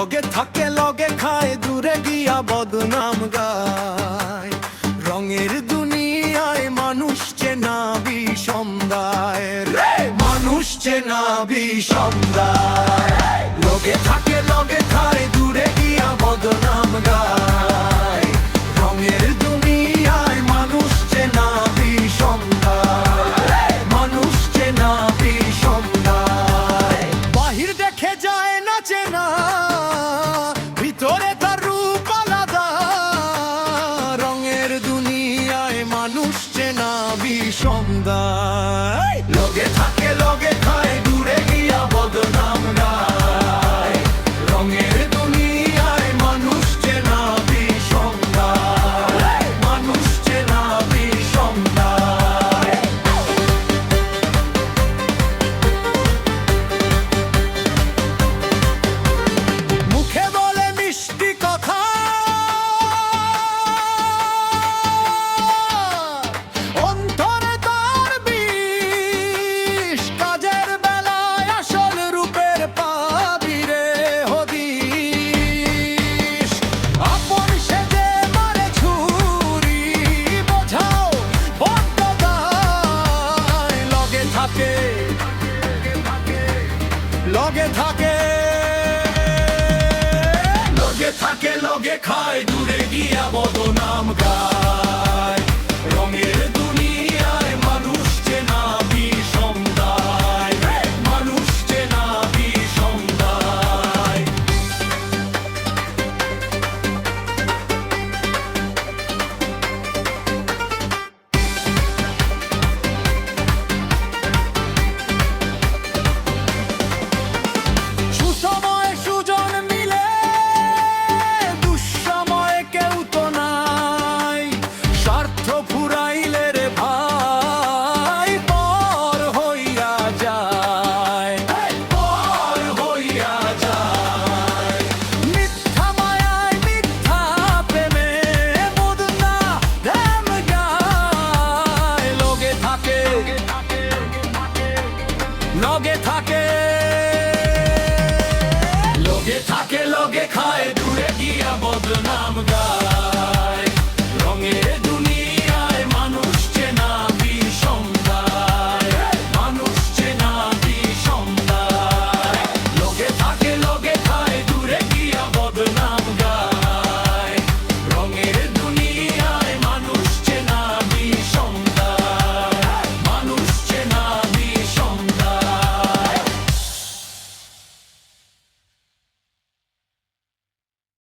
লগে থাকে লগে খায় দূরে গিয়া বদনাম গায়। রঙের দুনিয়ায় মানুষ চেনা বিষম দায় রে, মানুষ চেনা বিষম দায়। লগে থাকে লগে খায় দূরে গিয়া বদনাম গায়। রঙের দুনিয়ায় মানুষ চেনা বিষম দায়, মানুষ চেনা বিষম দায়। বাহির দেখে যায় না চেনা, ভিতরে তার রূপ আলাদা। রঙের দুনিয়ায় মানুষ চেনা বিষম দায়। লগে থাকে লগে খায় দূরে গিয়া বদনাম গায়। রঙের দুনিয়ায় মানুষ চেনা বিষম দায়, মানুষ চেনা বিষম দায়। মুখে বলে মিষ্টি কথা, অন্তরে তার বিষ। কাজের বেলায় আসল রূপের পাবি রে হদিস। আপন সেজে মারে ছুরি, বোঝাও বড্ড দায়। লগে থাকে লগে থাকে লগে থাকে লগে খায় দূরে গিয়া